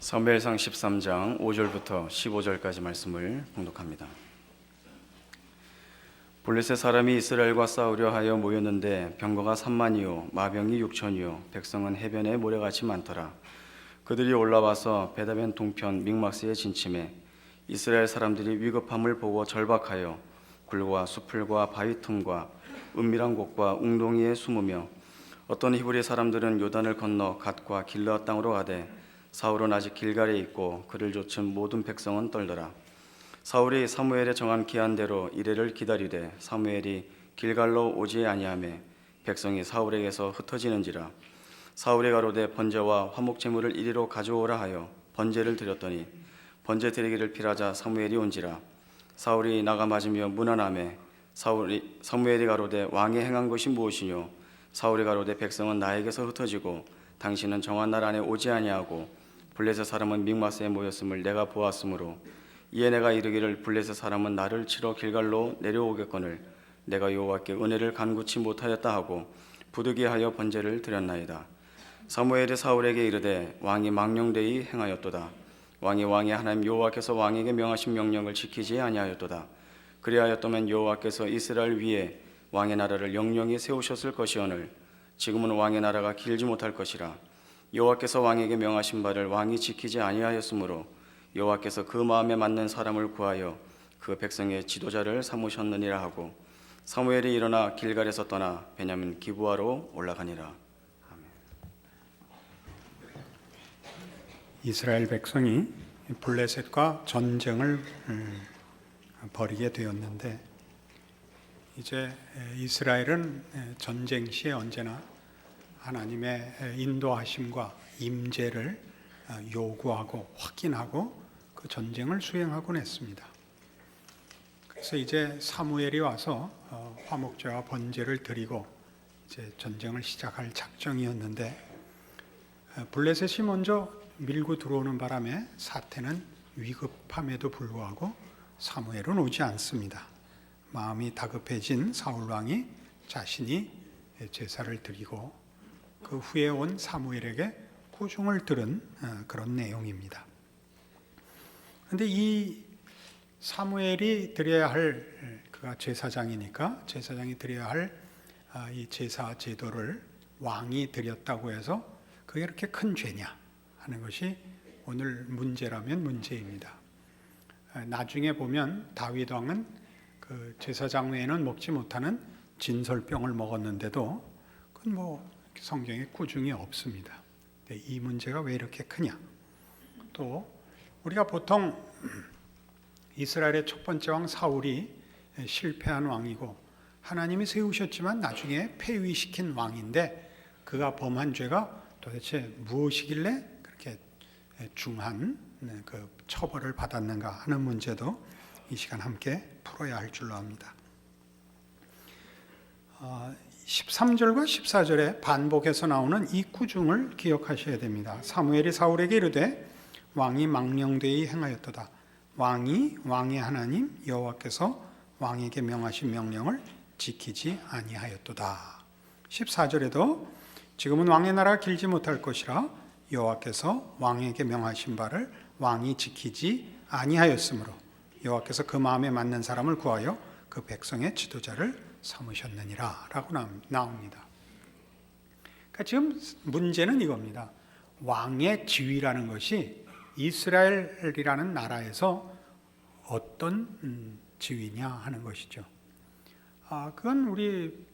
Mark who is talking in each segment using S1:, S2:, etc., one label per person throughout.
S1: 사무엘상 13장 5절부터 15절까지 말씀을 봉독합니다. 블레셋 사람이 이스라엘과 싸우려 하여 모였는데 병거가 3만이요 마병이 6천이요 백성은 해변에 모래같이 많더라. 그들이 올라와서 베다벤 동편 믹마스에 진침해 이스라엘 사람들이 위급함을 보고 절박하여 굴과 수풀과 바위 틈과 은밀한 곳과 웅덩이에 숨으며 어떤 히브리 사람들은 요단을 건너 갓과 길르앗 땅으로 가되 사울은 아직 길갈에 있고 그를 좇은 모든 백성은 떨더라. 사울이 사무엘의 정한 기한대로 이레를 기다리되 사무엘이 길갈로 오지 아니하매 백성이 사울에게서 흩어지는지라. 사울이 가로되 번제와 화목 제물을 이리로 가져오라 하여 번제를 드렸더니 번제 드리기를 필하자 사무엘이 온지라. 사울이 나가 맞으며 문안하매 사무엘이 가로되 왕이 행한 것이 무엇이뇨? 사울이 가로되 백성은 나에게서 흩어지고 당신은 정한 날 안에 오지 아니하고 블레셋 사람은 믹마스에 모였음을 내가 보았으므로 이에 내가 이르기를 블레셋 사람은 나를 치러 길갈로 내려오겠거늘 내가 여호와께 은혜를 간구치 못하였다 하고 부득이하여 번제를 드렸나이다. 사무엘이 사울에게 이르되 왕이 망령되이 행하였도다. 왕이 왕의 하나님 여호와께서 왕에게 명하신 명령을 지키지 아니하였도다. 그리하였다면 여호와께서 이스라엘 위에 왕의 나라를 영영히 세우셨을 것이오늘 지금은 왕의 나라가 길지 못할 것이라. 여호와께서 왕에게 명하신 바를 왕이 지키지 아니하였으므로 여호와께서 그 마음에 맞는 사람을 구하여 그 백성의 지도자를 삼으셨느니라 하고 사무엘이 일어나 길갈에서 떠나 베냐민 기브아로 올라가니라. 아멘.
S2: 이스라엘 백성이 블레셋과 전쟁을 벌이게 되었는데 이제 이스라엘은 전쟁 시에 언제나 하나님의 인도하심과 임재를 요구하고 확인하고 그 전쟁을 수행하곤 했습니다. 그래서 이제 사무엘이 와서 화목제와 번제를 드리고 이제 전쟁을 시작할 작정이었는데 블레셋이 먼저 밀고 들어오는 바람에 사태는 위급함에도 불구하고 사무엘은 오지 않습니다. 마음이 다급해진 사울 왕이 자신이 제사를 드리고 그 후에 온 사무엘에게 꾸중을 들은 그런 내용입니다. 그런데 이 사무엘이 드려야 할, 그가 제사장이니까 제사장이 드려야 할 이 제사 제도를 왕이 드렸다고 해서 그게 그렇게 큰 죄냐 하는 것이 오늘 문제라면 문제입니다. 나중에 보면 다윗 왕은 그 제사장 외에는 먹지 못하는 진설병을 먹었는데도 그건 뭐 성경에 꾸중이 없습니다. 이 문제가 왜 이렇게 크냐? 또 우리가 보통 이스라엘의 첫 번째 왕 사울이 실패한 왕이고 하나님이 세우셨지만 나중에 폐위시킨 왕인데 그가 범한 죄가 도대체 무엇이길래 그렇게 중한 그 처벌을 받았는가 하는 문제도 이 시간 함께 풀어야 할 줄로 압니다. 13절과 14절에 반복해서 나오는 이 꾸중을 기억하셔야 됩니다. 사무엘이 사울에게 이르되 왕이 망령되이 행하였도다. 왕이 왕의 하나님 여호와께서 왕에게 명하신 명령을 지키지 아니하였도다. 14절에도 지금은 왕의 나라가 길지 못할 것이라 여호와께서 왕에게 명하신 바를 왕이 지키지 아니하였으므로 여호와께서 그 마음에 맞는 사람을 구하여 그 백성의 지도자를 삼으셨느니라 라고 나옵니다. 그러니까 지금 문제는 이겁니다. 왕의 지위라는 것이 이스라엘이라는 나라에서 어떤 지위냐 하는 것이죠. 그건 우리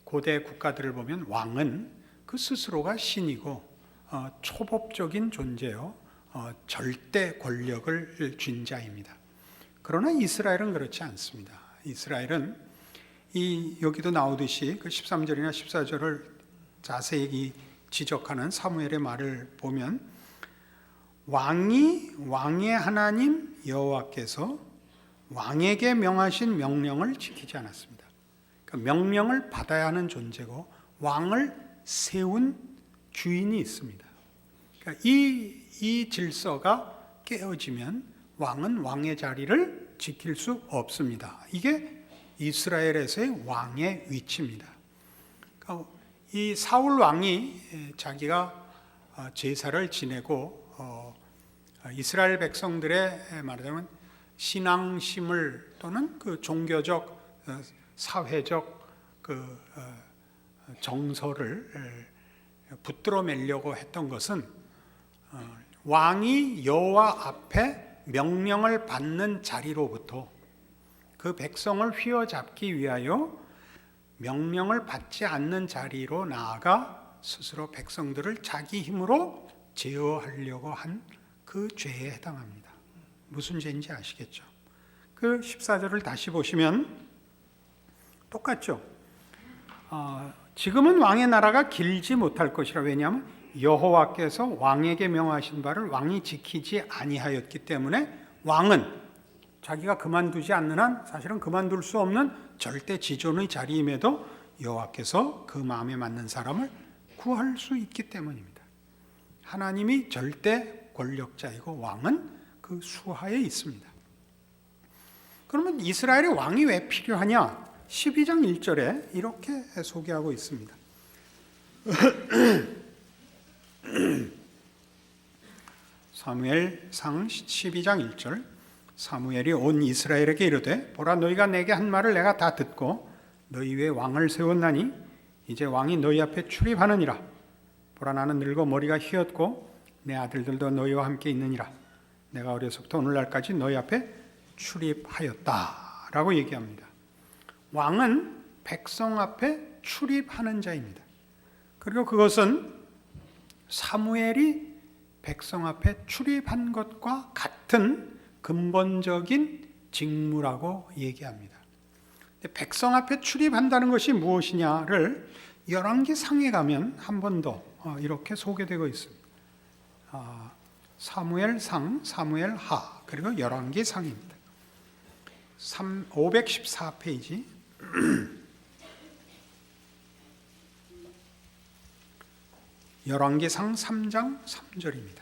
S2: 고대 국가들을 보면 왕은 그 스스로가 신이고 초법적인 존재요 절대 권력을 쥔 자입니다. 그러나 이스라엘은 그렇지 않습니다. 이스라엘은 여기도 나오듯이 그 13절이나 14절을 자세히 지적하는 사무엘의 말을 보면 왕의 하나님 여호와께서 왕에게 명하신 명령을 지키지 않았습니다. 그러니까 명령을 받아야 하는 존재고 왕을 세운 주인이 있습니다. 그러니까 이 질서가 깨어지면 왕은 왕의 자리를 지킬 수 없습니다. 이게 이스라엘에서의 왕의 위치입니다. 그러니까 이 사울 왕이 자기가 제사를 지내고 이스라엘 백성들의 말하자면 신앙심을 또는 그 종교적 사회적 그 정서를 붙들어 매려고 했던 것은 왕이 여호와 앞에 명령을 받는 자리로부터 그 백성을 휘어잡기 위하여 명령을 받지 않는 자리로 나아가 스스로 백성들을 자기 힘으로 제어하려고 한 그 죄에 해당합니다. 무슨 죄인지 아시겠죠? 그 14절을 다시 보시면 똑같죠. 지금은 왕의 나라가 길지 못할 것이라. 왜냐하면 여호와께서 왕에게 명하신 바를 왕이 지키지 아니하였기 때문에 왕은 자기가 그만두지 않는 한 사실은 그만둘 수 없는 절대 지존의 자리임에도 여호와께서 그 마음에 맞는 사람을 구할 수 있기 때문입니다. 하나님이 절대 권력자이고 왕은 그 수하에 있습니다. 그러면 이스라엘의 왕이 왜 필요하냐? 12장 1절에 이렇게 소개하고 있습니다. 사무엘상 12장 1절. 사무엘이 온 이스라엘에게 이르되 보라 너희가 내게 한 말을 내가 다 듣고 너희 위에 왕을 세웠나니 이제 왕이 너희 앞에 출입하느니라. 보라 나는 늙어 머리가 휘었고 내 아들들도 너희와 함께 있느니라. 내가 어려서부터 오늘날까지 너희 앞에 출입하였다 라고 얘기합니다. 왕은 백성 앞에 출입하는 자입니다. 그리고 그것은 사무엘이 백성 앞에 출입한 것과 같은 근본적인 직무라고 얘기합니다. 백성 앞에 출입한다는 것이 무엇이냐를 열왕기상에 가면 한 번 더 이렇게 소개되고 있습니다. 사무엘상, 사무엘하, 그리고 열왕기상입니다. 514페이지. 열왕기상 3장 3절입니다.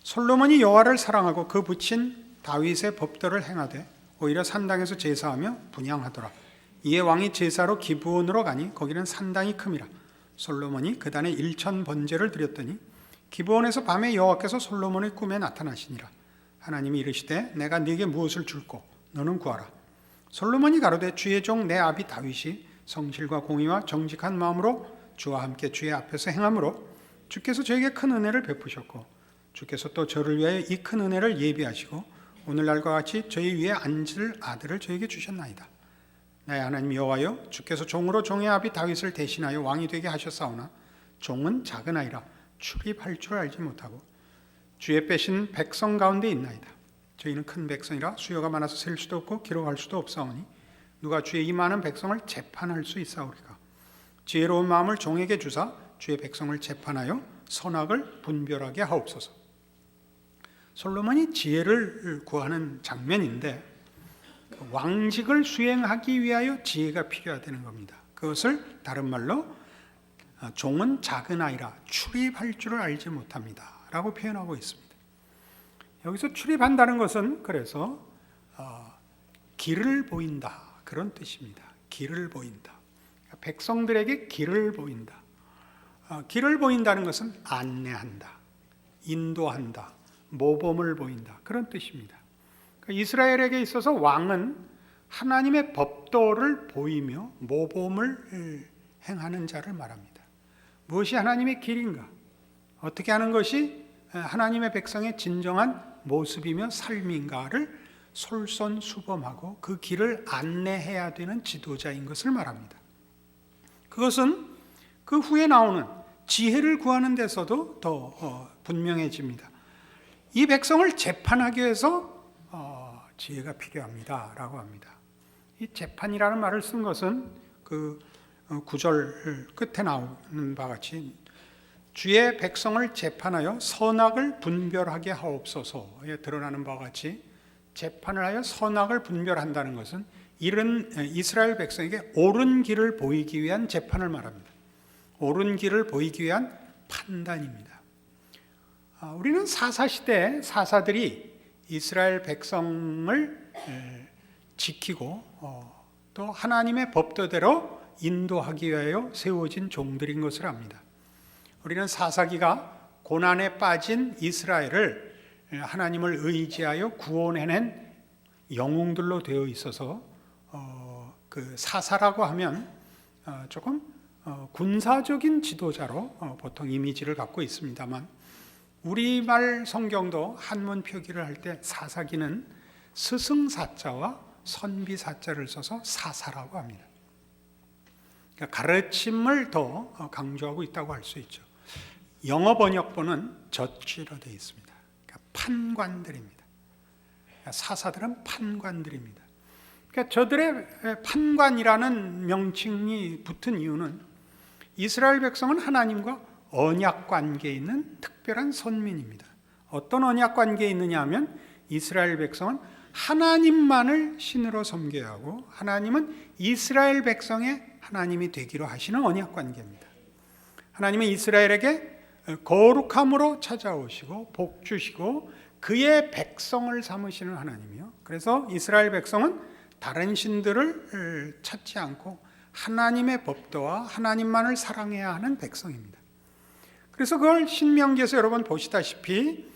S2: 솔로몬이 여호와를 사랑하고 그 붙인 다윗의 법도를 행하되 오히려 산당에서 제사하며 분향하더라. 이에 왕이 제사로 기브온으로 가니 거기는 산당이 큼이라. 솔로몬이 그단에 1000번제를 드렸더니 기브온에서 밤에 여호와께서 솔로몬의 꿈에 나타나시니라. 하나님이 이르시되 내가 네게 무엇을 줄꼬 너는 구하라. 솔로몬이 가로되 주의 종 내 아비 다윗이 성실과 공의와 정직한 마음으로 주와 함께 주의 앞에서 행함으로 주께서 저에게 큰 은혜를 베푸셨고 주께서 또 저를 위하여 이 큰 은혜를 예비하시고 오늘날과 같이 저희 위에 앉을 아들을 저에게 주셨나이다. 나의 하나님 여호와여 주께서 종으로 종의 아비 다윗을 대신하여 왕이 되게 하셨사오나 종은 작은 아이라 출입할 줄 알지 못하고 주의 빼신 백성 가운데 있나이다. 저희는 큰 백성이라 수요가 많아서 셀 수도 없고 기록할 수도 없사오니 누가 주의 이 많은 백성을 재판할 수 있사오리까. 지혜로운 마음을 종에게 주사 주의 백성을 재판하여 선악을 분별하게 하옵소서. 솔로몬이 지혜를 구하는 장면인데 왕직을 수행하기 위하여 지혜가 필요하다는 겁니다. 그것을 다른 말로 종은 작은 아이라 출입할 줄을 알지 못합니다 라고 표현하고 있습니다. 여기서 출입한다는 것은 그래서 길을 보인다 그런 뜻입니다. 길을 보인다. 백성들에게 길을 보인다. 길을 보인다는 것은 안내한다, 인도한다, 모범을 보인다 그런 뜻입니다. 이스라엘에게 있어서 왕은 하나님의 법도를 보이며 모범을 행하는 자를 말합니다. 무엇이 하나님의 길인가? 어떻게 하는 것이 하나님의 백성의 진정한 모습이며 삶인가를 솔선수범하고 그 길을 안내해야 되는 지도자인 것을 말합니다. 그것은 그 후에 나오는 지혜를 구하는 데서도 더 분명해집니다. 이 백성을 재판하기 위해서 지혜가 필요합니다 라고 합니다. 이 재판이라는 말을 쓴 것은 그 구절 끝에 나오는 바와 같이 주의 백성을 재판하여 선악을 분별하게 하옵소서에 드러나는 바와 같이 재판을 하여 선악을 분별한다는 것은 이런 이스라엘 백성에게 옳은 길을 보이기 위한 재판을 말합니다. 옳은 길을 보이기 위한 판단입니다. 우리는 사사시대 사사들이 이스라엘 백성을 지키고 또 하나님의 법도대로 인도하기 위하여 세워진 종들인 것을 압니다. 우리는 사사기가 고난에 빠진 이스라엘을 하나님을 의지하여 구원해낸 영웅들로 되어 있어서 그 사사라고 하면 조금 군사적인 지도자로 보통 이미지를 갖고 있습니다만, 우리말 성경도 한문 표기를 할 때 사사기는 스승사자와 선비사자를 써서 사사라고 합니다. 그러니까 가르침을 더 강조하고 있다고 할 수 있죠. 영어 번역본은 저지로 되어 있습니다. 그러니까 판관들입니다. 그러니까 사사들은 판관들입니다. 그러니까 저들의 판관이라는 명칭이 붙은 이유는 이스라엘 백성은 하나님과 언약 관계에 있는 특별한 선민입니다. 어떤 언약 관계에 있느냐 하면 이스라엘 백성은 하나님만을 신으로 섬겨야 하고 하나님은 이스라엘 백성의 하나님이 되기로 하시는 언약 관계입니다. 하나님은 이스라엘에게 거룩함으로 찾아오시고 복 주시고 그의 백성을 삼으시는 하나님이요. 그래서 이스라엘 백성은 다른 신들을 찾지 않고 하나님의 법도와 하나님만을 사랑해야 하는 백성입니다. 그래서 그걸 신명기에서 여러분 보시다시피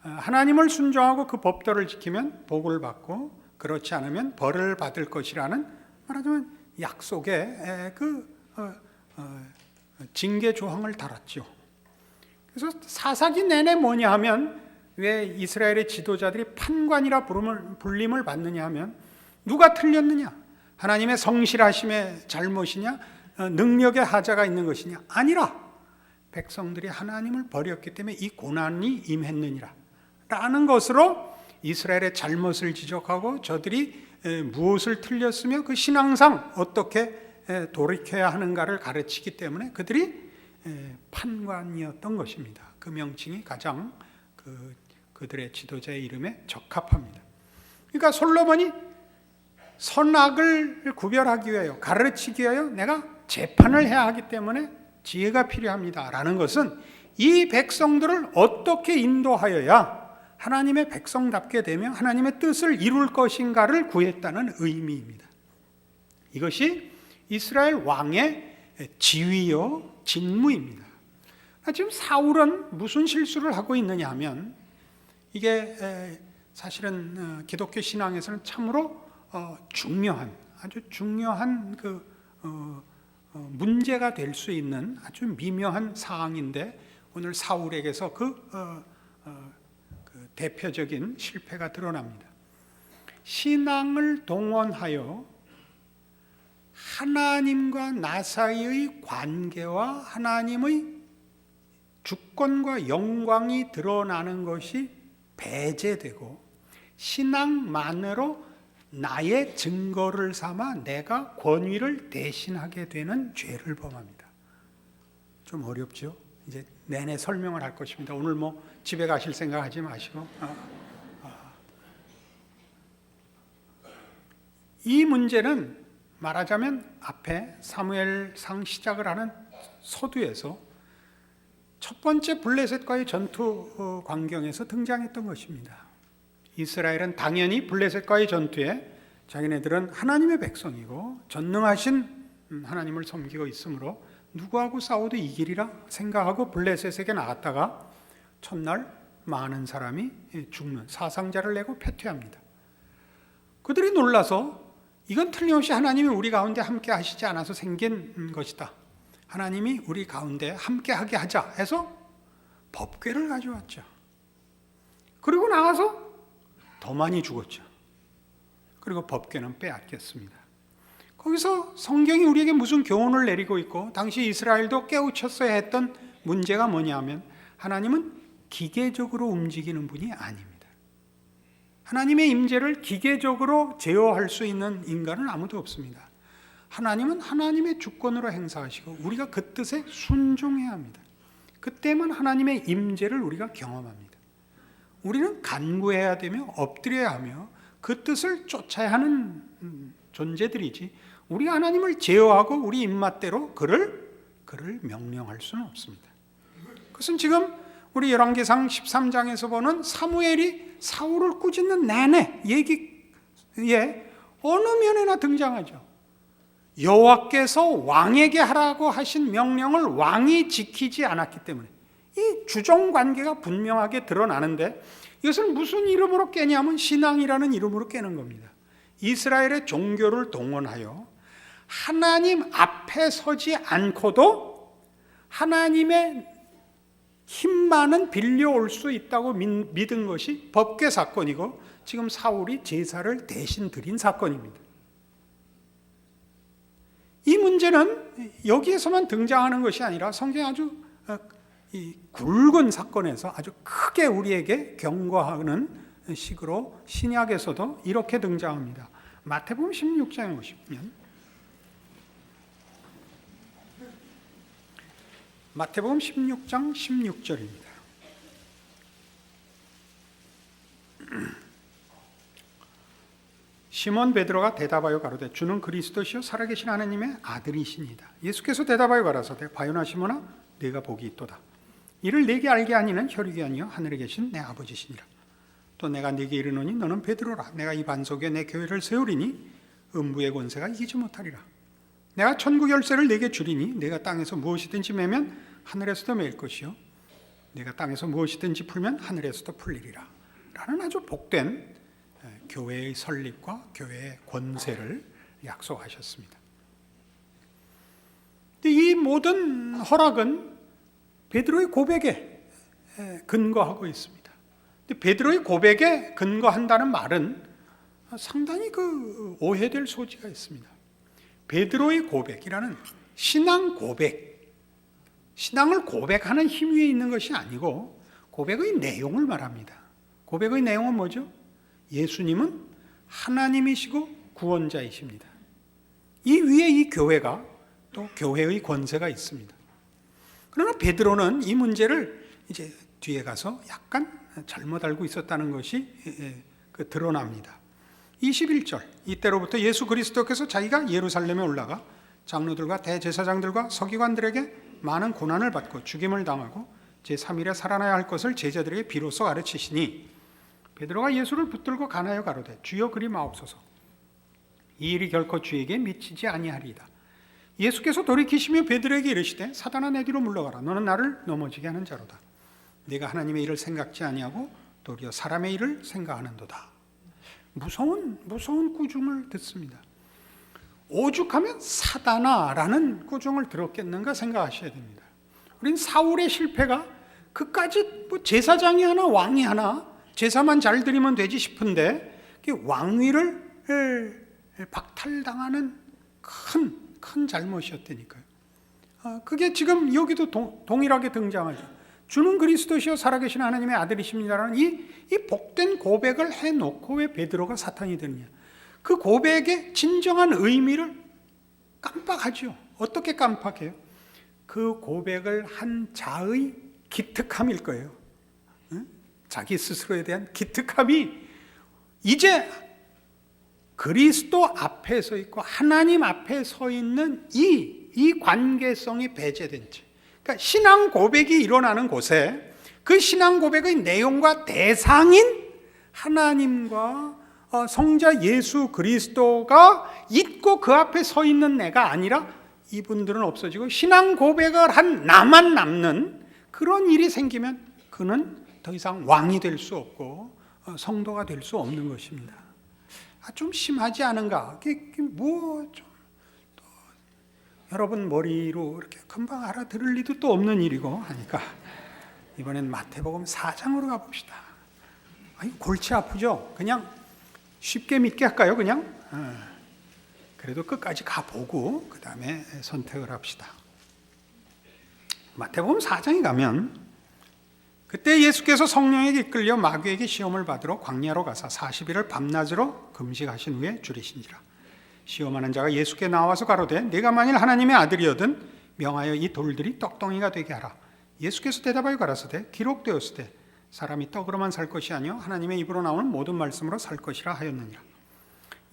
S2: 하나님을 순종하고 그 법도를 지키면 복을 받고 그렇지 않으면 벌을 받을 것이라는, 말하자면 약속의 징계 조항을 달았죠. 그래서 사사기 내내 뭐냐 하면 왜 이스라엘의 지도자들이 판관이라 불림을 받느냐 하면 누가 틀렸느냐? 하나님의 성실하심의 잘못이냐? 능력의 하자가 있는 것이냐? 아니라 백성들이 하나님을 버렸기 때문에 이 고난이 임했느니라 라는 것으로 이스라엘의 잘못을 지적하고 저들이 무엇을 틀렸으며 그 신앙상 어떻게 돌이켜야 하는가를 가르치기 때문에 그들이 판관이었던 것입니다. 그 명칭이 가장 그들의 지도자의 이름에 적합합니다. 그러니까 솔로몬이 선악을 구별하기 위하여, 가르치기 위하여 내가 재판을 해야 하기 때문에 지혜가 필요합니다 라는 것은 이 백성들을 어떻게 인도하여야 하나님의 백성답게 되며 하나님의 뜻을 이룰 것인가를 구했다는 의미입니다. 이것이 이스라엘 왕의 지위요 직무입니다. 지금 사울은 무슨 실수를 하고 있느냐 하면, 이게 사실은 기독교 신앙에서는 참으로 아주 중요한 문제가 될 수 있는 아주 미묘한 사항인데, 오늘 사울에게서 그 대표적인 실패가 드러납니다. 신앙을 동원하여 하나님과 나 사이의 관계와 하나님의 주권과 영광이 드러나는 것이 배제되고 신앙만으로 나의 증거를 삼아 내가 권위를 대신하게 되는 죄를 범합니다. 좀 어렵죠? 이제 내내 설명을 할 것입니다. 오늘 집에 가실 생각하지 마시고 이 문제는 말하자면 앞에 사무엘상 시작을 하는 서두에서 첫 번째 블레셋과의 전투 광경에서 등장했던 것입니다. 이스라엘은 당연히 블레셋과의 전투에 자기네들은 하나님의 백성이고 전능하신 하나님을 섬기고 있으므로 누구하고 싸워도 이기리라 생각하고 블레셋에게 나갔다가 첫날 많은 사람이 죽는 사상자를 내고 패퇴합니다. 그들이 놀라서 이건 틀림없이 하나님이 우리 가운데 함께 하시지 않아서 생긴 것이다. 하나님이 우리 가운데 함께 하게 하자 해서 법궤를 가져왔죠. 그리고 나가서 더 많이 죽었죠. 그리고 법궤는 빼앗겼습니다. 거기서 성경이 우리에게 무슨 교훈을 내리고 있고, 당시 이스라엘도 깨우쳤어야 했던 문제가 뭐냐 하면, 하나님은 기계적으로 움직이는 분이 아닙니다. 하나님의 임재를 기계적으로 제어할 수 있는 인간은 아무도 없습니다. 하나님은 하나님의 주권으로 행사하시고 우리가 그 뜻에 순종해야 합니다. 그때만 하나님의 임재를 우리가 경험합니다. 우리는 간구해야 되며 엎드려야 하며 그 뜻을 쫓아야 하는 존재들이지, 우리가 하나님을 제어하고 우리 입맛대로 그를 명령할 수는 없습니다. 그것은 지금 우리 열왕기상 13장에서 보는 사무엘이 사울을 꾸짖는 내내 얘기에 어느 면에나 등장하죠. 여호와께서 왕에게 하라고 하신 명령을 왕이 지키지 않았기 때문에, 이 주종 관계가 분명하게 드러나는데 이것을 무슨 이름으로 깨냐면 신앙이라는 이름으로 깨는 겁니다. 이스라엘의 종교를 동원하여 하나님 앞에 서지 않고도 하나님의 힘만은 빌려올 수 있다고 믿은 것이 법궤 사건이고 지금 사울이 제사를 대신 드린 사건입니다. 이 문제는 여기에서만 등장하는 것이 아니라 성경의 아주 이 굵은 사건에서 아주 크게 우리에게 경고하는 식으로 신약에서도 이렇게 등장합니다. 마태복음 16장에 보시면 마태복음 16장 16절입니다. 시몬 베드로가 대답하여 가로되 주는 그리스도시요 살아계신 하나님의 아들이시니이다. 예수께서 대답하여 가라사대 바요나 시몬아 네가 복이 있도다. 이를 내게 알게 하니는 혈육이 아니요 하늘에 계신 내 아버지시니라. 또 내가 네게 이르노니 너는 베드로라. 내가 이 반석에 내 교회를 세우리니 음부의 권세가 이기지 못하리라. 내가 천국 열쇠를 네게 주리니 네가 땅에서 무엇이든지 매면 하늘에서도 매일 것이요 네가 땅에서 무엇이든지 풀면 하늘에서도 풀리리라. 라는 아주 복된 교회의 설립과 교회의 권세를 약속하셨습니다. 이 모든 허락은 베드로의 고백에 근거하고 있습니다. 베드로의 고백에 근거한다는 말은 상당히 오해될 소지가 있습니다. 베드로의 고백이라는 신앙 고백, 신앙을 고백하는 힘 위에 있는 것이 아니고 고백의 내용을 말합니다. 고백의 내용은 뭐죠? 예수님은 하나님이시고 구원자이십니다. 이 위에 이 교회가 또 교회의 권세가 있습니다. 그러나 베드로는 이 문제를 이제 뒤에 가서 약간 잘못 알고 있었다는 것이 드러납니다. 21절 이때로부터 예수 그리스도께서 자기가 예루살렘에 올라가 장로들과 대제사장들과 서기관들에게 많은 고난을 받고 죽임을 당하고 제3일에 살아나야 할 것을 제자들에게 비로소 가르치시니 베드로가 예수를 붙들고 간하여 가로되 주여 그리 마옵소서. 이 일이 결코 주에게 미치지 아니하리이다. 예수께서 돌이키시며 베드로에게 이르시되 사단아 내 뒤로 물러가라. 너는 나를 넘어지게 하는 자로다. 네가 하나님의 일을 생각지 아니하고 도리어 사람의 일을 생각하는도다. 무서운 꾸중을 듣습니다. 오죽하면 사단아라는 꾸중을 들었겠는가 생각하셔야 됩니다. 우린 사울의 실패가 그까지 제사장이 하나 왕이 하나 제사만 잘 드리면 되지 싶은데 왕위를 박탈당하는 큰 잘못이었다니까요. 그게 지금 여기도 동일하게 등장하죠. 주는 그리스도시요 살아계신 하나님의 아들이십니다라는 이 복된 고백을 해놓고 왜 베드로가 사탄이 되느냐. 그 고백의 진정한 의미를 깜빡하죠. 어떻게 깜빡해요? 그 고백을 한 자의 기특함일 거예요. 자기 스스로에 대한 기특함이 이제 그리스도 앞에 서 있고 하나님 앞에 서 있는 이 관계성이 배제된 채, 그러니까 신앙 고백이 일어나는 곳에 그 신앙 고백의 내용과 대상인 하나님과 성자 예수 그리스도가 있고 그 앞에 서 있는 내가 아니라 이분들은 없어지고 신앙 고백을 한 나만 남는 그런 일이 생기면 그는 더 이상 왕이 될 수 없고 성도가 될 수 없는 것입니다. 좀 심하지 않은가? 여러분 머리로 이렇게 금방 알아들을 리도 또 없는 일이고 하니까 이번엔 마태복음 4장으로 가봅시다. 골치 아프죠? 그냥 쉽게 믿게 할까요? 그냥? 그래도 끝까지 가보고 그 다음에 선택을 합시다. 마태복음 4장에 가면 그때 예수께서 성령에게 이끌려 마귀에게 시험을 받으러 광야로 가사 40일을 밤낮으로 금식하신 후에 줄이신지라. 시험하는 자가 예수께 나와서 가로되 네가 만일 하나님의 아들이거든 명하여 이 돌들이 떡덩이가 되게 하라. 예수께서 대답하여 가라사대 기록되었으되 사람이 떡으로만 살 것이 아니요 하나님의 입으로 나오는 모든 말씀으로 살 것이라 하였느니라.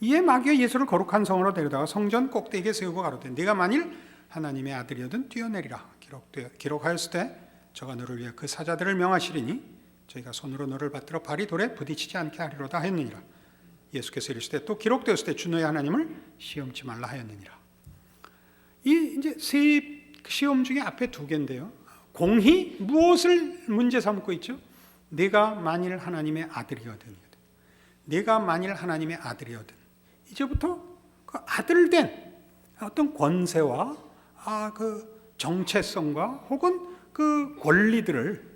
S2: 이에 마귀가 예수를 거룩한 성으로 데려다가 성전 꼭대기에 세우고 가로되 네가 만일 하나님의 아들이거든 뛰어내리라. 기록하였으되 저가 너를 위해 그 사자들을 명하시리니 저희가 손으로 너를 받들어 발이 돌에 부딪히지 않게 하리로다 하였느니라. 예수께서 이르시되 또 기록되었을 때 주 너의 하나님을 시험치 말라 하였느니라. 이 이제 세 시험 중에 앞에 두 개인데요. 공히 무엇을 문제 삼고 있죠? 내가 만일 하나님의 아들이거든. 내가 만일 하나님의 아들이거든. 이제부터 그 아들된 어떤 권세와 그 정체성과 혹은 그 권리들을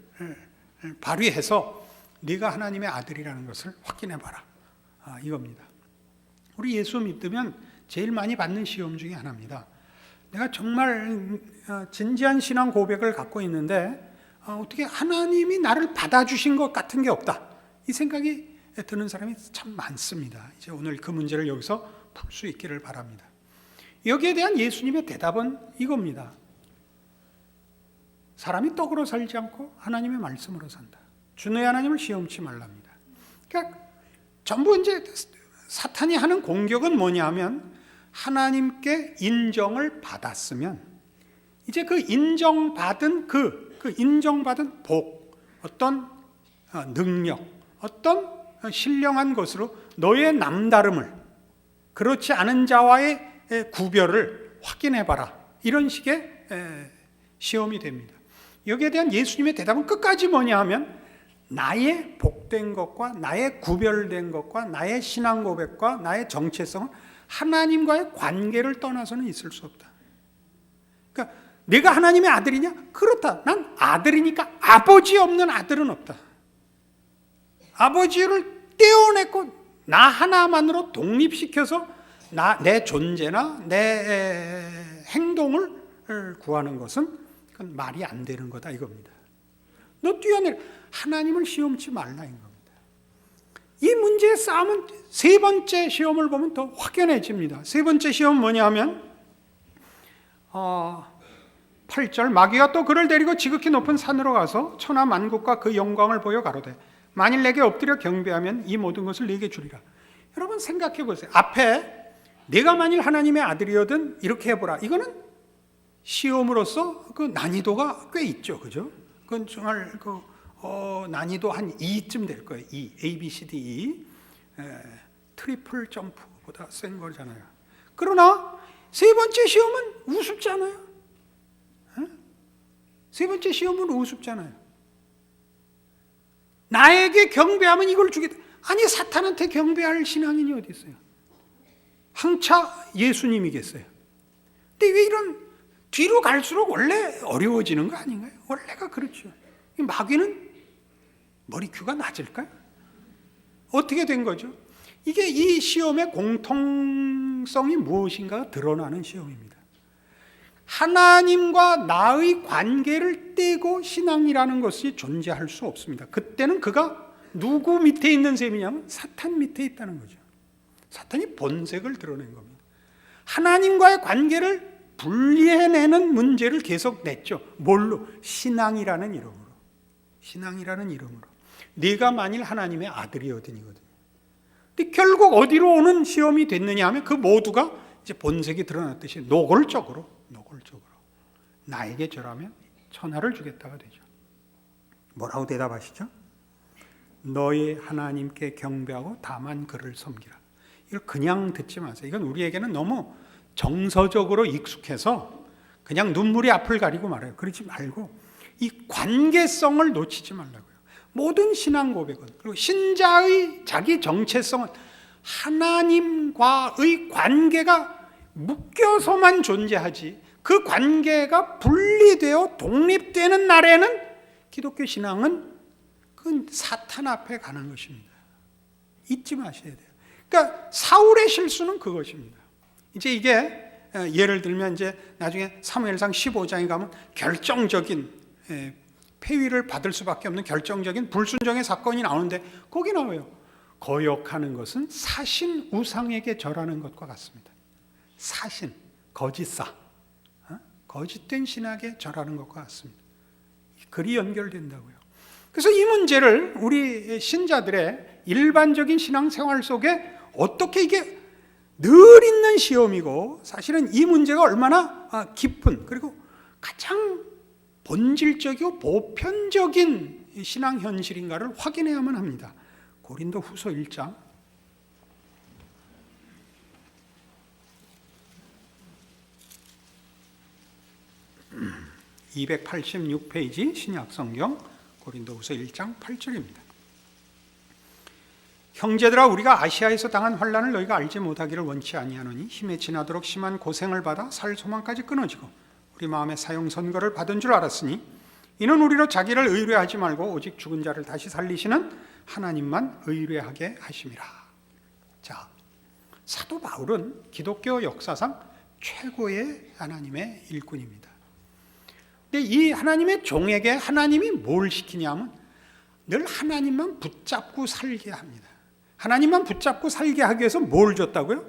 S2: 발휘해서 네가 하나님의 아들이라는 것을 확인해봐라. 이겁니다. 우리 예수 믿으면 제일 많이 받는 시험 중에 하나입니다. 내가 정말 진지한 신앙 고백을 갖고 있는데 어떻게 하나님이 나를 받아주신 것 같은 게 없다. 이 생각이 드는 사람이 참 많습니다. 이제 오늘 그 문제를 여기서 풀 수 있기를 바랍니다. 여기에 대한 예수님의 대답은 이겁니다. 사람이 떡으로 살지 않고 하나님의 말씀으로 산다. 주 너의 하나님을 시험치 말랍니다. 그러니까 전부 이제 사탄이 하는 공격은 뭐냐면 하나님께 인정을 받았으면 이제 그 인정받은 그 인정받은 복, 어떤 능력, 어떤 신령한 것으로 너의 남다름을, 그렇지 않은 자와의 구별을 확인해봐라. 이런 식의 시험이 됩니다. 여기에 대한 예수님의 대답은 끝까지 뭐냐 하면 나의 복된 것과 나의 구별된 것과 나의 신앙 고백과 나의 정체성은 하나님과의 관계를 떠나서는 있을 수 없다. 그러니까 내가 하나님의 아들이냐? 그렇다. 난 아들이니까 아버지 없는 아들은 없다. 아버지를 떼어내고 나 하나만으로 독립시켜서 내 존재나 내 행동을 구하는 것은 그건 말이 안 되는 거다 이겁니다. 너 뛰어내려. 하나님을 시험치 말라 인 겁니다. 이 문제의 싸움은 세 번째 시험을 보면 더 확연해집니다. 세 번째 시험은 뭐냐 하면 8절 마귀가 또 그를 데리고 지극히 높은 산으로 가서 천하 만국과 그 영광을 보여 가로되 만일 내게 엎드려 경배하면 이 모든 것을 내게 주리라. 여러분 생각해 보세요. 앞에 내가 만일 하나님의 아들이거든 이렇게 해보라. 이거는 시험으로서 그 난이도가 꽤 있죠. 그죠? 그건 정말 난이도 한 2쯤 될 거예요. 2, A, B, C, D, E. 트리플 점프보다 센 거잖아요. 그러나 세 번째 시험은 우습잖아요. 세 번째 시험은 우습잖아요. 나에게 경배하면 이걸 주겠다. 아니 사탄한테 경배할 신앙인이 어디 있어요? 항차 예수님이겠어요. 근데 왜 이런 뒤로 갈수록 원래 어려워지는 거 아닌가요? 원래가 그렇죠. 마귀는 머리 큐가 낮을까요? 어떻게 된 거죠? 이게 이 시험의 공통성이 무엇인가 드러나는 시험입니다. 하나님과 나의 관계를 떼고 신앙이라는 것이 존재할 수 없습니다. 그때는 그가 누구 밑에 있는 셈이냐면 사탄 밑에 있다는 거죠. 사탄이 본색을 드러낸 겁니다. 하나님과의 관계를 분리해내는 문제를 계속 냈죠. 뭘로? 신앙이라는 이름으로. 신앙이라는 이름으로. 네가 만일 하나님의 아들이거든요. 근데 결국 어디로 오는 시험이 됐느냐 하면 그 모두가 이제 본색이 드러났듯이 노골적으로 나에게 절하면 천하를 주겠다가 되죠. 뭐라고 대답하시죠? 너희 하나님께 경배하고 다만 그를 섬기라. 이걸 그냥 듣지 마세요. 이건 우리에게는 너무 정서적으로 익숙해서 그냥 눈물이 앞을 가리고 말아요. 그러지 말고 이 관계성을 놓치지 말라고요. 모든 신앙 고백은, 그리고 신자의 자기 정체성은 하나님과의 관계가 묶여서만 존재하지, 그 관계가 분리되어 독립되는 날에는 기독교 신앙은 그건 사탄 앞에 가는 것입니다. 잊지 마셔야 돼요. 그러니까 사울의 실수는 그것입니다. 이제 이게 예를 들면 이제 나중에 사무엘상 15장에 가면 결정적인 폐위를 받을 수밖에 없는 결정적인 불순종의 사건이 나오는데 거기 나와요. 거역하는 것은 사신 우상에게 절하는 것과 같습니다. 사신, 거짓사, 거짓된 신에게 절하는 것과 같습니다. 글이 연결된다고요. 그래서 이 문제를 우리 신자들의 일반적인 신앙생활 속에 어떻게 이게 늘 있는 시험이고, 사실은 이 문제가 얼마나 깊은, 그리고 가장 본질적이고 보편적인 신앙 현실인가를 확인해야만 합니다. 고린도 후서 1장 1 286페이지 신약성경 고린도후서 1장 8절입니다. 형제들아, 우리가 아시아에서 당한 환난을 너희가 알지 못하기를 원치 아니하노니 힘에 지나도록 심한 고생을 받아 살 소망까지 끊어지고 우리 마음에 사형 선고를 받은 줄 알았으니 이는 우리로 자기를 의뢰하지 말고 오직 죽은 자를 다시 살리시는 하나님만 의뢰하게 하심이라. 자, 사도 바울은 기독교 역사상 최고의 하나님의 일꾼입니다. 근데 이 하나님의 종에게 하나님이 뭘 시키냐면 늘 하나님만 붙잡고 살게 합니다. 하나님만 붙잡고 살게 하기 위해서 뭘 줬다고요?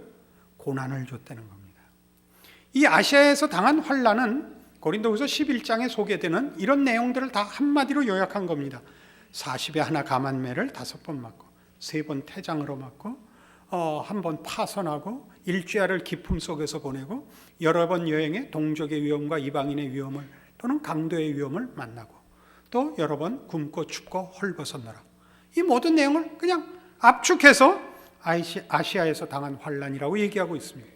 S2: 고난을 줬다는 겁니다. 이 아시아에서 당한 환난은 고린도후서 11장에 소개되는 이런 내용들을 다 한마디로 요약한 겁니다. 40에 하나 가만매를 5번 맞고 3번 태장으로 맞고 한 번 파선하고 일주야를 기품 속에서 보내고 여러 번 여행에 동족의 위험과 이방인의 위험을 또는 강도의 위험을 만나고 또 여러 번 굶고 춥고 헐벗었노라. 이 모든 내용을 그냥 압축해서 아시아에서 당한 환난이라고 얘기하고 있습니다.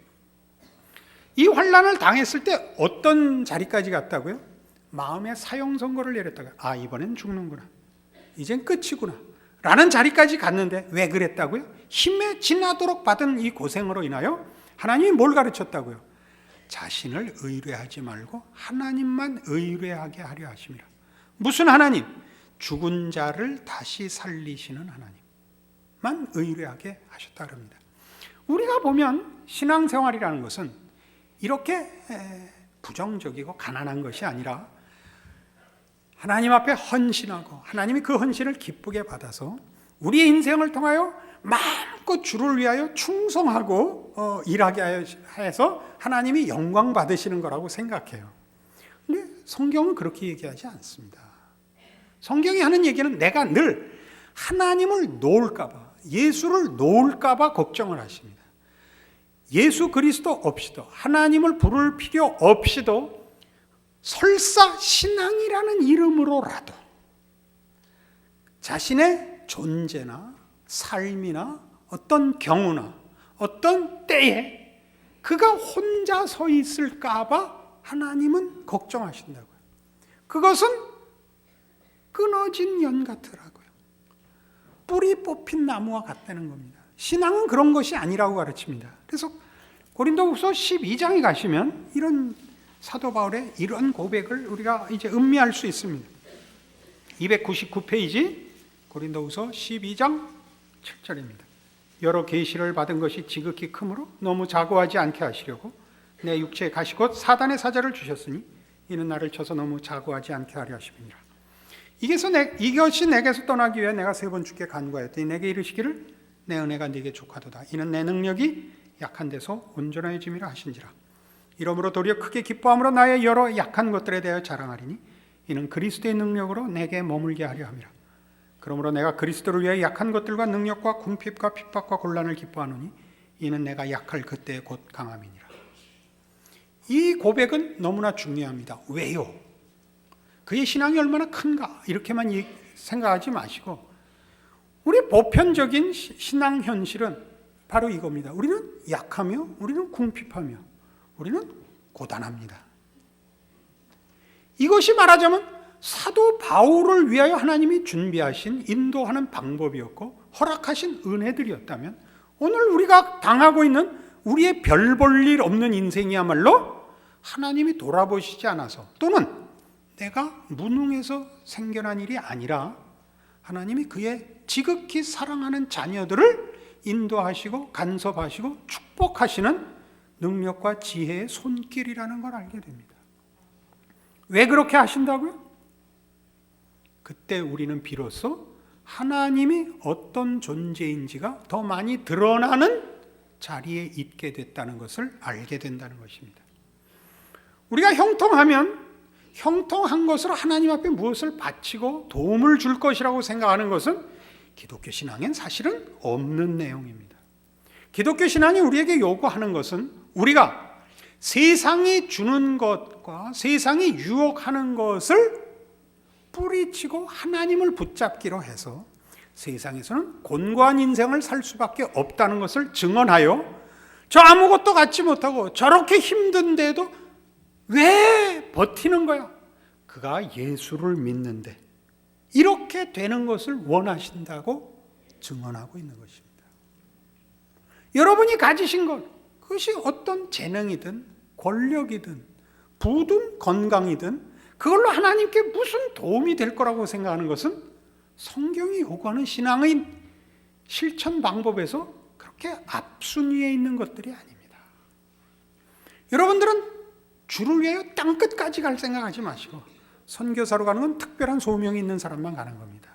S2: 이 환난을 당했을 때 어떤 자리까지 갔다고요? 마음의 사형 선고를 내렸다고요. 아, 이번엔 죽는구나, 이젠 끝이구나 라는 자리까지 갔는데 왜 그랬다고요? 힘에 지나도록 받은 이 고생으로 인하여 하나님이 뭘 가르쳤다고요? 자신을 의뢰하지 말고 하나님만 의뢰하게 하려 하심이라. 무슨 하나님? 죽은 자를 다시 살리시는 하나님만 의뢰하게 하셨다 그럽니다. 우리가 보면 신앙생활이라는 것은 이렇게 부정적이고 가난한 것이 아니라 하나님 앞에 헌신하고 하나님이 그 헌신을 기쁘게 받아서 우리의 인생을 통하여 마음껏 주를 위하여 충성하고 일하게 해서 하나님이 영광 받으시는 거라고 생각해요. 근데 성경은 그렇게 얘기하지 않습니다. 성경이 하는 얘기는 내가 늘 하나님을 놓을까 봐, 예수를 놓을까 봐 걱정을 하십니다. 예수 그리스도 없이도, 하나님을 부를 필요 없이도 설사 신앙이라는 이름으로라도 자신의 존재나 삶이나 어떤 경우나 어떤 때에 그가 혼자 서 있을까 봐 하나님은 걱정하신다고요. 그것은 끊어진 연 같으라고요. 뿌리 뽑힌 나무와 같다는 겁니다. 신앙은 그런 것이 아니라고 가르칩니다. 그래서 고린도후서 12장에 가시면 이런 사도 바울의 이런 고백을 우리가 이제 음미할 수 있습니다. 299페이지 고린도후서 12장 7절입니다. 여러 계시를 받은 것이 지극히 크므로 너무 자고하지 않게 하시려고 내 육체에 가시 곧 사단의 사자를 주셨으니 이는 나를 쳐서 너무 자고하지 않게 하려 하심이니라. 이것이 내게서 떠나기 위해 내가 3번 주께 간구하였더니 내게 이르시기를 내 은혜가 네게 족하도다. 이는 내 능력이 약한 데서 온전해짐이라 하신지라. 이러므로 도리어 크게 기뻐함으로 나의 여러 약한 것들에 대하여 자랑하리니 이는 그리스도의 능력으로 내게 머물게 하려 함이라. 그러므로 내가 그리스도를 위해 약한 것들과 능력과 궁핍과 핍박과 곤란을 기뻐하노니 이는 내가 약할 그때에 곧 강함이니라. 이 고백은 너무나 중요합니다. 왜요? 그의 신앙이 얼마나 큰가 이렇게만 생각하지 마시고 우리 보편적인 신앙 현실은 바로 이겁니다. 우리는 약하며 우리는 궁핍하며 우리는 고단합니다. 이것이 말하자면 사도 바울을 위하여 하나님이 준비하신 인도하는 방법이었고 허락하신 은혜들이었다면 오늘 우리가 당하고 있는 우리의 별 볼 일 없는 인생이야말로 하나님이 돌아보시지 않아서 또는 내가 무능해서 생겨난 일이 아니라 하나님이 그의 지극히 사랑하는 자녀들을 인도하시고 간섭하시고 축복하시는 능력과 지혜의 손길이라는 걸 알게 됩니다. 왜 그렇게 하신다고요? 그때 우리는 비로소 하나님이 어떤 존재인지가 더 많이 드러나는 자리에 있게 됐다는 것을 알게 된다는 것입니다. 우리가 형통하면 형통한 것으로 하나님 앞에 무엇을 바치고 도움을 줄 것이라고 생각하는 것은 기독교 신앙엔 사실은 없는 내용입니다. 기독교 신앙이 우리에게 요구하는 것은 우리가 세상이 주는 것과 세상이 유혹하는 것을 뿌리치고 하나님을 붙잡기로 해서 세상에서는 곤고한 인생을 살 수밖에 없다는 것을 증언하여 저 아무것도 갖지 못하고 저렇게 힘든데도 왜 버티는 거야? 그가 예수를 믿는데 이렇게 되는 것을 원하신다고 증언하고 있는 것입니다. 여러분이 가지신 것, 그것이 어떤 재능이든 권력이든 부든 건강이든 그걸로 하나님께 무슨 도움이 될 거라고 생각하는 것은 성경이 요구하는 신앙의 실천 방법에서 그렇게 앞순위에 있는 것들이 아닙니다. 여러분들은 주를 위하여 땅끝까지 갈 생각하지 마시고 선교사로 가는 건 특별한 소명이 있는 사람만 가는 겁니다.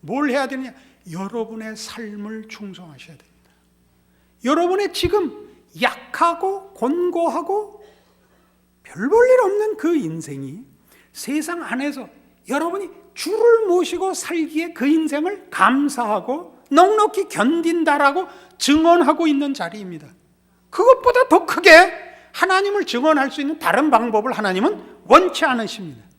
S2: 뭘 해야 되느냐? 여러분의 삶을 충성하셔야 됩니다. 여러분의 지금 약하고 곤고하고 별 볼 일 없는 그 인생이 세상 안에서 여러분이 주를 모시고 살기에 그 인생을 감사하고 넉넉히 견딘다라고 증언하고 있는 자리입니다. 그것보다 더 크게 하나님을 증언할 수 있는 다른 방법을 하나님은 원치 않으십니다.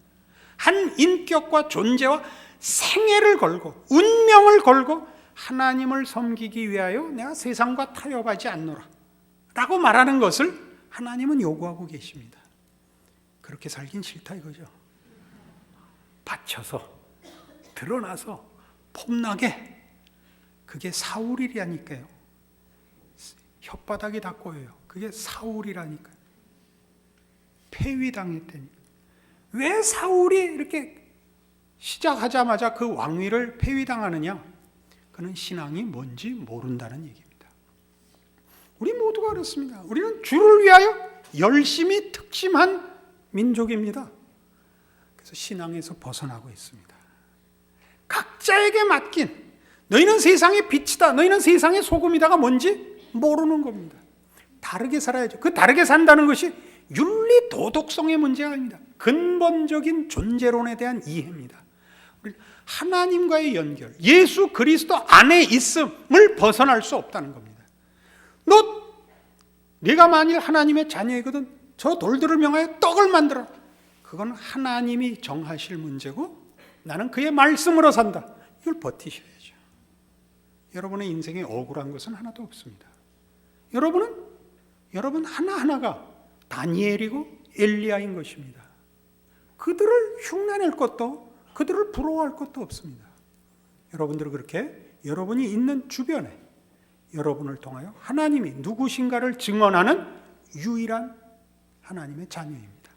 S2: 한 인격과 존재와 생애를 걸고 운명을 걸고 하나님을 섬기기 위하여 내가 세상과 타협하지 않노라 라고 말하는 것을 하나님은 요구하고 계십니다. 그렇게 살긴 싫다 이거죠. 바쳐서 드러나서 폼나게, 그게 사울이라니까요. 혓바닥이 다 꼬여요. 그게 사울이라니까요. 폐위당했다니. 왜 사울이 이렇게 시작하자마자 그 왕위를 폐위당하느냐? 그는 신앙이 뭔지 모른다는 얘기입니다. 우리 모두가 그렇습니다. 우리는 주를 위하여 열심히 특심한 민족입니다. 그래서 신앙에서 벗어나고 있습니다. 각자에게 맡긴, 너희는 세상의 빛이다, 너희는 세상의 소금이다가 뭔지 모르는 겁니다. 다르게 살아야죠. 그 다르게 산다는 것이 윤리 도덕성의 문제가 아닙니다. 근본적인 존재론에 대한 이해입니다. 하나님과의 연결, 예수 그리스도 안에 있음을 벗어날 수 없다는 겁니다. 내가 만일 하나님의 자녀이거든 저 돌들을 명하여 떡을 만들어. 그건 하나님이 정하실 문제고 나는 그의 말씀으로 산다. 이걸 버티셔야죠. 여러분의 인생에 억울한 것은 하나도 없습니다. 여러분 하나하나가 다니엘이고 엘리야인 것입니다. 그들을 흉내낼 것도 그들을 부러워할 것도 없습니다. 여러분들은 그렇게 여러분이 있는 주변에 여러분을 통하여 하나님이 누구신가를 증언하는 유일한 하나님의 자녀입니다.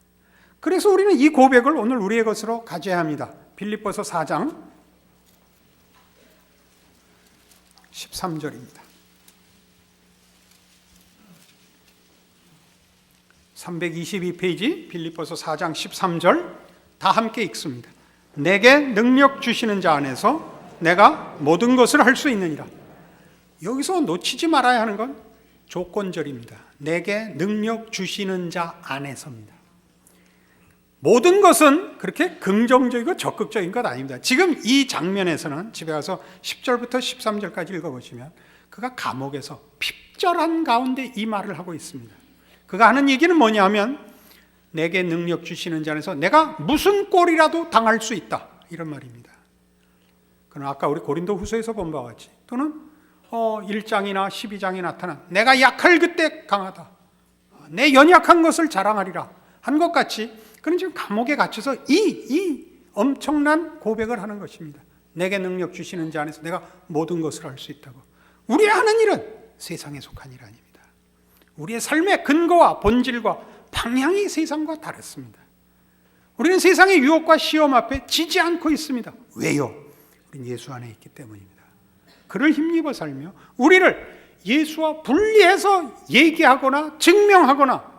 S2: 그래서 우리는 이 고백을 오늘 우리의 것으로 가져야 합니다. 빌립보서 4장 13절입니다. 322페이지 빌립보서 4장 13절 다 함께 읽습니다. 내게 능력 주시는 자 안에서 내가 모든 것을 할 수 있느니라. 여기서 놓치지 말아야 하는 건 조건절입니다. 내게 능력 주시는 자 안에서입니다. 모든 것은 그렇게 긍정적이고 적극적인 것 아닙니다. 지금 이 장면에서는 집에 가서 10절부터 13절까지 읽어보시면 그가 감옥에서 핍절한 가운데 이 말을 하고 있습니다. 그가 하는 얘기는 뭐냐 하면 내게 능력 주시는 자 안에서 내가 무슨 꼴이라도 당할 수 있다 이런 말입니다. 그는 아까 우리 고린도 후서에서 본 바와 같이 또는 1장이나 12장에 나타난 내가 약할 그때 강하다, 내 연약한 것을 자랑하리라 한 것 같이 그는 지금 감옥에 갇혀서 이 엄청난 고백을 하는 것입니다. 내게 능력 주시는 자 안에서 내가 모든 것을 할 수 있다고. 우리의 하는 일은 세상에 속한 일 아닙니다. 우리의 삶의 근거와 본질과 방향이 세상과 다릅니다. 우리는 세상의 유혹과 시험 앞에 지지 않고 있습니다. 왜요? 우리는 예수 안에 있기 때문입니다. 그를 힘입어 살며 우리를 예수와 분리해서 얘기하거나 증명하거나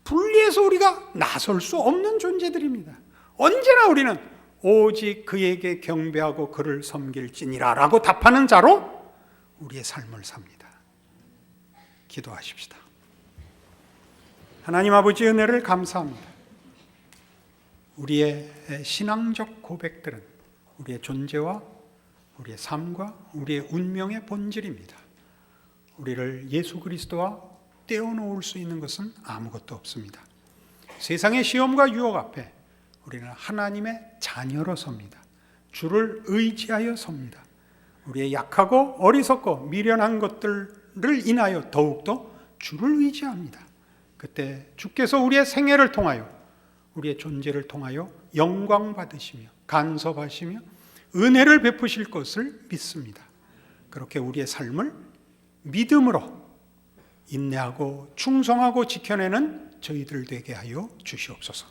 S2: 분리해서 우리가 나설 수 없는 존재들입니다. 언제나 우리는 오직 그에게 경배하고 그를 섬길지니라 라고 답하는 자로 우리의 삶을 삽니다. 기도하십시다. 하나님 아버지 은혜를 감사합니다. 우리의 신앙적 고백들은 우리의 존재와 우리의 삶과 우리의 운명의 본질입니다. 우리를 예수 그리스도와 떼어놓을 수 있는 것은 아무것도 없습니다. 세상의 시험과 유혹 앞에 우리는 하나님의 자녀로 섭니다. 주를 의지하여 섭니다. 우리의 약하고 어리석고 미련한 것들을 인하여 더욱더 주를 의지합니다. 그때 주께서 우리의 생애를 통하여 우리의 존재를 통하여 영광 받으시며 간섭하시며 은혜를 베푸실 것을 믿습니다. 그렇게 우리의 삶을 믿음으로 인내하고 충성하고 지켜내는 저희들 되게 하여 주시옵소서.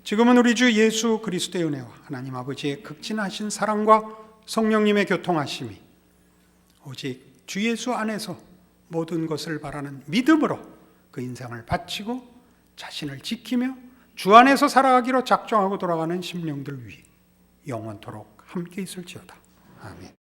S2: 지금은 우리 주 예수 그리스도의 은혜와 하나님 아버지의 극진하신 사랑과 성령님의 교통하심이 오직 주 예수 안에서 모든 것을 바라는 믿음으로 그 인생을 바치고 자신을 지키며 주 안에서 살아가기로 작정하고 돌아가는 심령들 위해 영원토록 함께 있을지어다. 아멘.